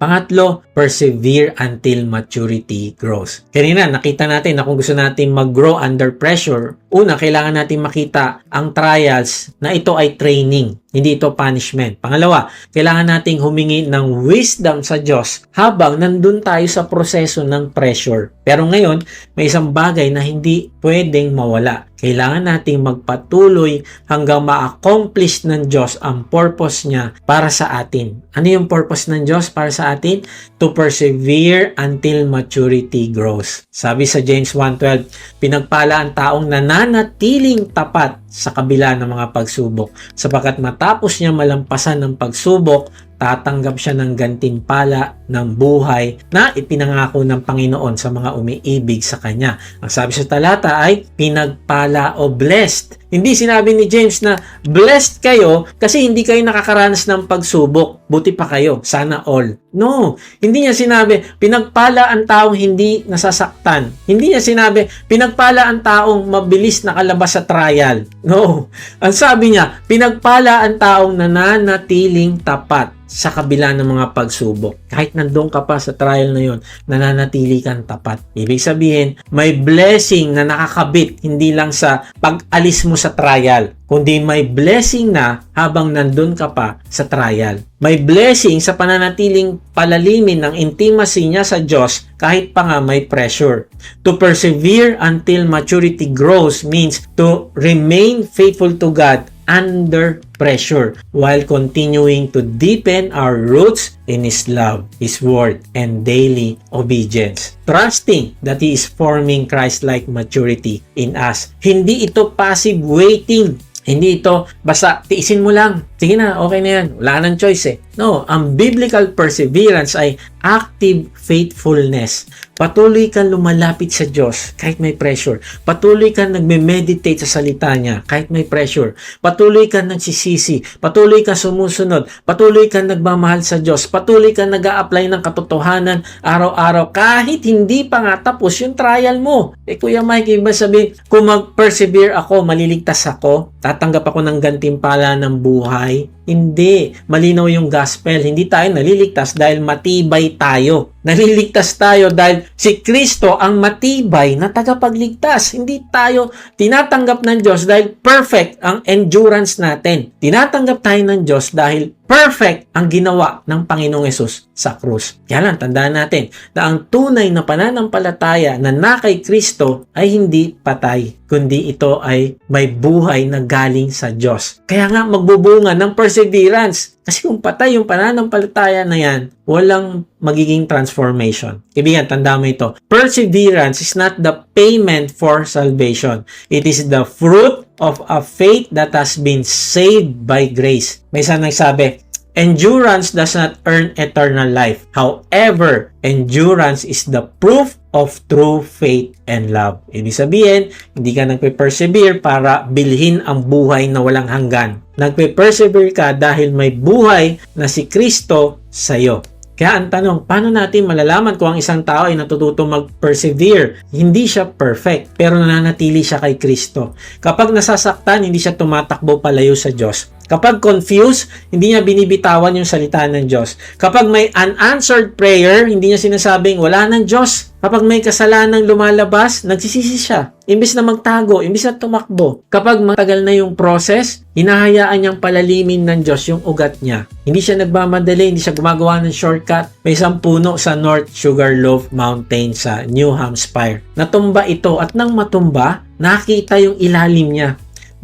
Pangatlo, persevere until maturity grows. Kanina, nakita natin na kung gusto natin mag-grow under pressure, una, kailangan natin makita ang trials na ito ay training. Hindi ito punishment. Pangalawa, kailangan nating humingi ng wisdom sa Diyos habang nandun tayo sa proseso ng pressure. Pero ngayon, may isang bagay na hindi pwedeng mawala. Kailangan nating magpatuloy hanggang ma-accomplish ng Diyos ang purpose niya para sa atin. Ano yung purpose ng Diyos para sa atin? To persevere until maturity grows. Sabi sa James 1:12, pinagpala ang taong nananatiling tapat sa kabila ng mga pagsubok, sapagkat matapos niya malampasan ng pagsubok, tatanggap siya ng gantimpala ng buhay na ipinangako ng Panginoon sa mga umiibig sa Kanya. Ang sabi sa talata ay pinagpala o blessed. Hindi sinabi ni James na blessed kayo kasi hindi kayo nakakaranas ng pagsubok. Buti pa kayo. Sana all. No. Hindi niya sinabi pinagpala ang taong hindi nasasaktan. Hindi niya sinabi pinagpala ang taong mabilis nakalabas sa trial. No. Ang sabi niya, pinagpala ang taong nananatiling tapat sa kabila ng mga pagsubok. Kahit nandun ka pa sa trial na yon, nananatili kang tapat. Ibig sabihin, may blessing na nakakabit hindi lang sa pag-alis mo sa trial, kundi may blessing na habang nandun ka pa sa trial. May blessing sa pananatiling palalimin ng intimacy niya sa Diyos kahit pa nga may pressure. To persevere until maturity grows means to remain faithful to God under pressure while continuing to deepen our roots in His love, His word, and daily obedience. Trusting that He is forming Christ-like maturity in us. Hindi ito passive waiting. Hindi ito basta tiisin mo lang. Sige na, okay na yan. Wala nang choice eh. No, ang biblical perseverance ay active faithfulness. Patuloy kang lumalapit sa Diyos kahit may pressure. Patuloy kang nagme-meditate sa salita niya kahit may pressure. Patuloy kang nagsisisi. Patuloy kang sumusunod. Patuloy kang nagmamahal sa Diyos. Patuloy kang nag-a-apply ng katotohanan araw-araw kahit hindi pa nga tapos yung trial mo. Kuya Mike, iba sabihin, kung mag-persevere ako, maliligtas ako, tatanggap ako ng gantimpala ng buhay. Hindi. Malinaw yung gospel. Hindi tayo naliligtas dahil matibay tayo. Naliligtas tayo dahil si Kristo ang matibay na tagapagligtas. Hindi tayo tinatanggap ng Diyos dahil perfect ang endurance natin. Tinatanggap tayo ng Diyos dahil perfect ang ginawa ng Panginoong Hesus sa krus. Kaya lang, tandaan natin na ang tunay na pananampalataya na kay Kristo ay hindi patay, kundi ito ay may buhay na galing sa Diyos. Kaya nga magbubunga ng perseverance. Kasi kung patay yung pananampalataya na yan, walang magiging transformation. Kaibigan, tanda mo ito. Perseverance is not the payment for salvation. It is the fruit of a faith that has been saved by grace. May isang nagsabi, endurance does not earn eternal life. However, endurance is the proof of true faith and love. Ibig sabihin, hindi ka nagpe-persevere para bilhin ang buhay na walang hanggan. Nagpe-persevere ka dahil may buhay na si Kristo sa'yo. Kaya ang tanong, paano natin malalaman kung ang isang tao ay natututo mag-persevere? Hindi siya perfect, pero nananatili siya kay Kristo. Kapag nasasaktan, hindi siya tumatakbo palayo sa Diyos. Kapag confused, hindi niya binibitawan yung salita ng Diyos. Kapag may unanswered prayer, hindi niya sinasabing wala ng Diyos. Kapag may kasalanang lumalabas, nagsisisi siya. Imbis na magtago, imbis na tumakbo. Kapag matagal na yung process, hinahayaan niyang palalimin ng Diyos yung ugat niya. Hindi siya nagmamadali, hindi siya gumagawa ng shortcut. May isang puno sa North Sugarloaf Mountain sa New Hampshire. Natumba ito at nang matumba, nakita yung ilalim niya.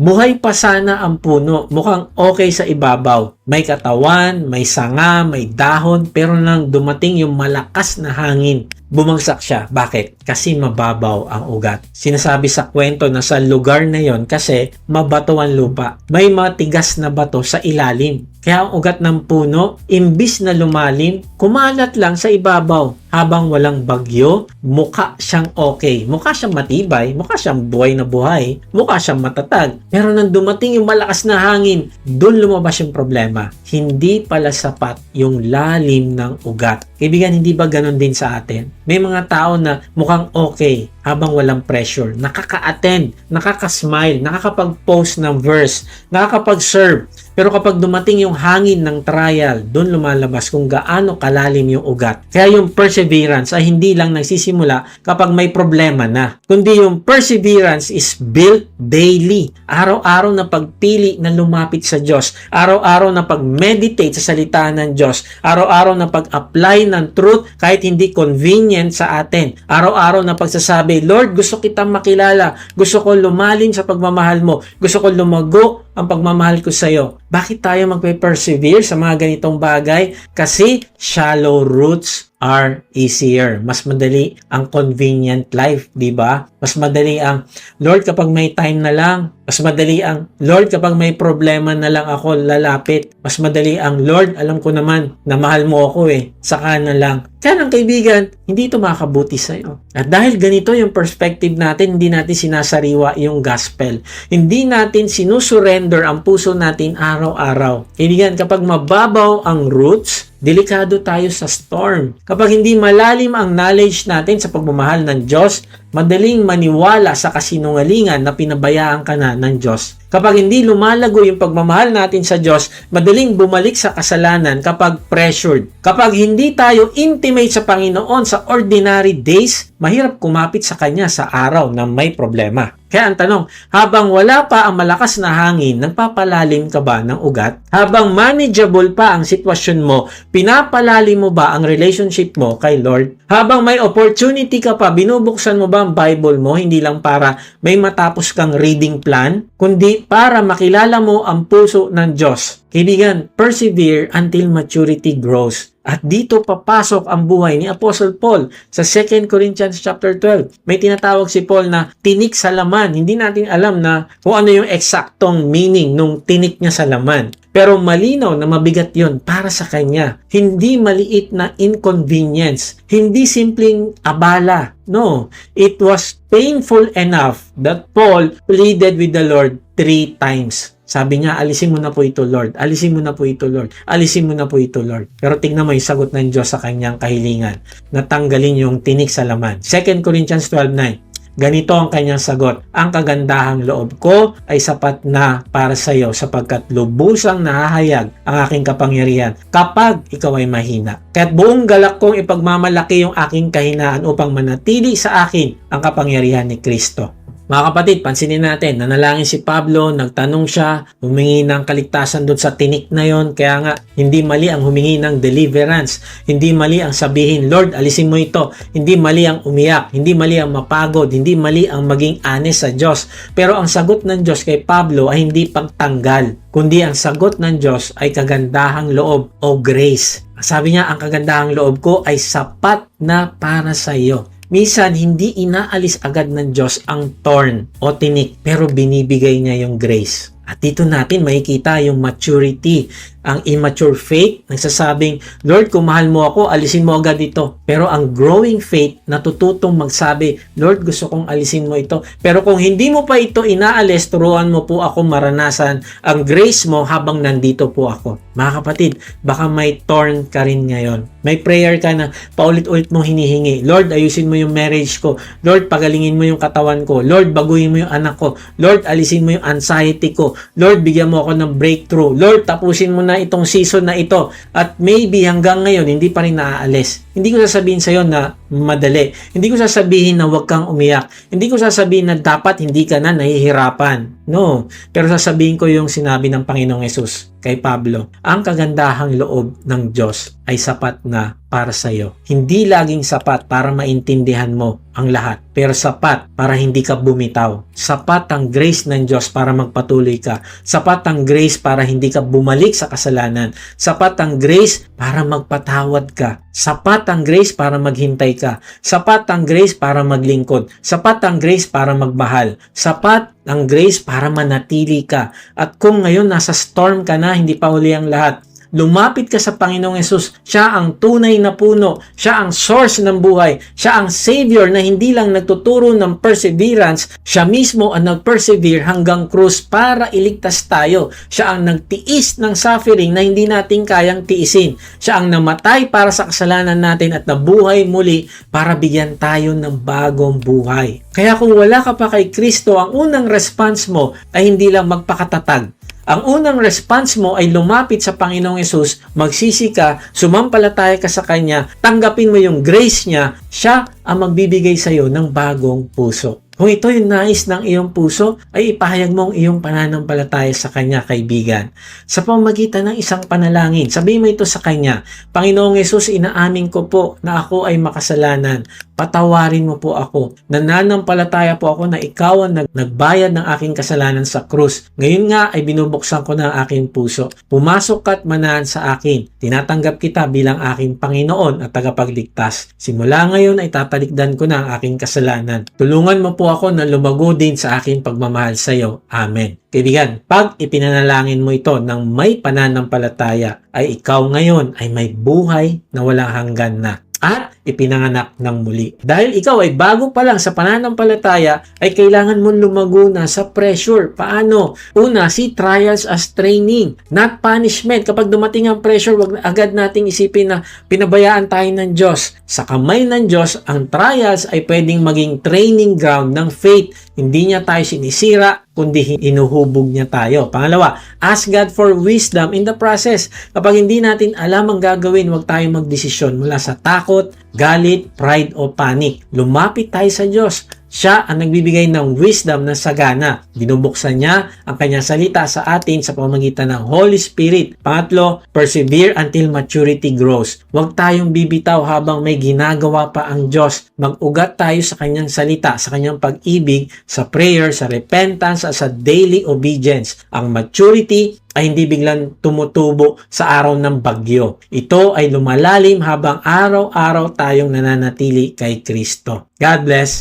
Buhay pa sana ang puno, mukhang okay sa ibabaw. May katawan, may sanga, may dahon, pero nang dumating yung malakas na hangin, bumagsak siya. Bakit? Kasi mababaw ang ugat. Sinasabi sa kwento na sa lugar na yon kasi mabato ang lupa. May matigas na bato sa ilalim. Kaya ang ugat ng puno, imbis na lumalim, kumalat lang sa ibabaw. Habang walang bagyo, mukha siyang okay. Mukha siyang matibay, mukha siyang buhay na buhay, mukha siyang matatag. Pero nang dumating yung malakas na hangin, doon lumabas yung problema. Hindi pala sapat yung lalim ng ugat. Kaibigan, hindi ba ganun din sa atin? May mga tao na mukhang okay habang walang pressure. Nakaka-attend, nakaka-smile, nakakapag-post ng verse, nakakapag-serve. Pero kapag dumating yung hangin ng trial, doon lumalabas kung gaano kalalim yung ugat. Kaya yung perseverance ay hindi lang nagsisimula kapag may problema na, kundi yung perseverance is built daily. Araw-araw na pagpili na lumapit sa Diyos, araw-araw na pag-meditate sa salita ng Diyos, araw-araw na pag-apply ng truth kahit hindi convenient sa atin, araw-araw na pagsasabi, Lord, gusto kitang makilala, gusto ko lumalim sa pagmamahal mo, gusto ko lumago ang pagmamahal ko sa iyo. Bakit tayo magpe-persevere sa mga ganitong bagay? Kasi shallow roots are easier. Mas madali ang convenient life, di ba? Mas madali ang, Lord, kapag may time na lang. Mas madali ang, Lord, kapag may problema na lang ako lalapit. Mas madali ang, Lord, alam ko naman na mahal mo ako saka na lang. Kaya ng kaibigan, hindi ito makabuti sa'yo. At dahil ganito yung perspective natin, hindi natin sinasariwa yung gospel. Hindi natin sinusurrender ang puso natin araw-araw. Kaibigan, kapag mababaw ang roots, delikado tayo sa storm. Kapag hindi malalim ang knowledge natin sa pagmamahal ng Diyos, madaling maniwala sa kasinungalingan na pinabayaan ka na ng Diyos. Kapag hindi lumalago yung pagmamahal natin sa Diyos, madaling bumalik sa kasalanan kapag pressured. Kapag hindi tayo intimate sa Panginoon sa ordinary days, mahirap kumapit sa Kanya sa araw na may problema. Kaya ang tanong, habang wala pa ang malakas na hangin, nagpapalalim ka ba ng ugat? Habang manageable pa ang sitwasyon mo, pinapalalim mo ba ang relationship mo kay Lord? Habang may opportunity ka pa, binubuksan mo ba ang Bible mo, hindi lang para may matapos kang reading plan, kundi para makilala mo ang puso ng Diyos. Kaibigan, persevere until maturity grows. At dito papasok ang buhay ni Apostle Paul sa 2 Corinthians chapter 12. May tinatawag si Paul na tinik sa laman. Hindi natin alam na kung ano yung eksaktong meaning nung tinik niya sa laman. Pero malinaw na mabigat yon para sa kanya. Hindi maliit na inconvenience. Hindi simpleng abala. No, it was painful enough that Paul pleaded with the Lord 3 times. Sabi niya, alisin mo na po ito, Lord. Alisin mo na po ito, Lord. Alisin mo na po ito, Lord. Pero tingnan mo yung sagot ng Diyos sa kanyang kahilingan. Natanggalin yung tinik sa laman. 2 Corinthians 12:9. Ganito ang kanyang sagot. Ang kagandahang loob ko ay sapat na para sa iyo sapagkat lubusang nahahayag ang aking kapangyarihan kapag ikaw ay mahina. Kaya't buong galak kong ipagmamalaki yung aking kahinaan upang manatili sa akin ang kapangyarihan ni Kristo. Mga kapatid, pansinin natin, nanalangin si Pablo, nagtanong siya, humingi ng kaligtasan doon sa tinik na yon. Kaya nga, hindi mali ang humingi ng deliverance. Hindi mali ang sabihin, Lord, alisin mo ito. Hindi mali ang umiyak. Hindi mali ang mapagod. Hindi mali ang maging honest sa Diyos. Pero ang sagot ng Diyos kay Pablo ay hindi pagtanggal, kundi ang sagot ng Diyos ay kagandahang loob o grace. Sabi niya, ang kagandahang loob ko ay sapat na para sa iyo. Minsan, hindi inaalis agad ng Diyos ang thorn o tinik, pero binibigay niya yung grace. At dito natin makikita yung maturity. Ang immature faith, nagsasabing, Lord, kung mahal mo ako, alisin mo agad ito. Pero ang growing faith, natututong magsabi, Lord, gusto kong alisin mo ito. Pero kung hindi mo pa ito inaalis, turuan mo po ako maranasan ang grace mo habang nandito po ako. Mga kapatid, baka may thorn ka rin ngayon. May prayer ka na paulit-ulit mong hinihingi. Lord, ayusin mo yung marriage ko. Lord, pagalingin mo yung katawan ko. Lord, baguhin mo yung anak ko. Lord, alisin mo yung anxiety ko. Lord, bigyan mo ako ng breakthrough. Lord, tapusin mo na itong season na ito. At maybe hanggang ngayon, hindi pa rin naaalis. Hindi ko sasabihin sa iyo na madali. Hindi ko sasabihin na huwag kang umiyak. Hindi ko sasabihin na dapat hindi ka na nahihirapan. No. Pero sasabihin ko yung sinabi ng Panginoong Yesus kay Pablo. Ang kagandahang loob ng Diyos ay sapat na para sa iyo. Hindi laging sapat para maintindihan mo ang lahat, pero sapat para hindi ka bumitaw. Sapat ang grace ng Diyos para magpatuloy ka. Sapat ang grace para hindi ka bumalik sa kasalanan. Sapat ang grace para magpatawad ka. Sapat ang grace para maghintay ka. Sapat ang grace para maglingkod. Sapat ang grace para magmahal. Sapat ang grace para manatili ka. At kung ngayon nasa storm ka na, hindi pa huli ang lahat, lumapit ka sa Panginoong Yesus. Siya ang tunay na puno. Siya ang source ng buhay. Siya ang Savior na hindi lang nagtuturo ng perseverance. Siya mismo ang nag-persevere hanggang krus para iligtas tayo. Siya ang nagtiis ng suffering na hindi natin kayang tiisin. Siya ang namatay para sa kasalanan natin at nabuhay muli para bigyan tayo ng bagong buhay. Kaya kung wala ka pa kay Kristo, ang unang response mo ay hindi lang magpakatatag. Ang unang response mo ay lumapit sa Panginoong Yesus, magsisi ka, sumampalataya ka sa Kanya, tanggapin mo yung grace niya, siya ang magbibigay sa iyo ng bagong puso. Kung ito yung nais ng iyong puso, ay ipahayag mo ang iyong pananampalataya sa Kanya, kaibigan. Sa pamamagitan ng isang panalangin, sabihin mo ito sa Kanya, Panginoong Yesus, inaamin ko po na ako ay makasalanan. Patawarin mo po ako. Nananampalataya po ako na ikaw ang nagbayad ng aking kasalanan sa krus. Ngayon nga ay binubuksan ko na ang aking puso. Pumasok ka at manahan sa akin. Tinatanggap kita bilang aking Panginoon at tagapagligtas. Simula ngayon ay tatalikdan ko na ang aking kasalanan. Tulungan mo po ako na lumago din sa aking pagmamahal sa iyo. Amen. Kaibigan, pag ipinanalangin mo ito ng may pananampalataya, ay ikaw ngayon ay may buhay na walang hanggan na. At ipinanganak ng muli. Dahil ikaw ay bago pa lang sa pananampalataya, ay kailangan mong lumago na sa pressure. Paano? Una, see trials as training, not punishment. Kapag dumating ang pressure, wag agad nating isipin na pinabayaan tayo ng Diyos. Sa kamay ng Diyos, ang trials ay pwedeng maging training ground ng faith. Hindi niya tayo sinisira, kundi inuhubog niya tayo. Pangalawa, ask God for wisdom in the process. Kapag hindi natin alam ang gagawin, huwag tayong magdesisyon mula sa takot, galit, pride o panic. Lumapit tayo sa Diyos. Siya ang nagbibigay ng wisdom na sagana. Binubuksan niya ang kanyang salita sa atin sa pamamagitan ng Holy Spirit. Pangatlo, persevere until maturity grows. Huwag tayong bibitaw habang may ginagawa pa ang Diyos. Mag-ugat tayo sa kanyang salita, sa kanyang pag-ibig, sa prayer, sa repentance, at sa daily obedience. Ang maturity ay hindi biglang tumutubo sa araw ng bagyo. Ito ay lumalalim habang araw-araw tayong nananatili kay Kristo. God bless.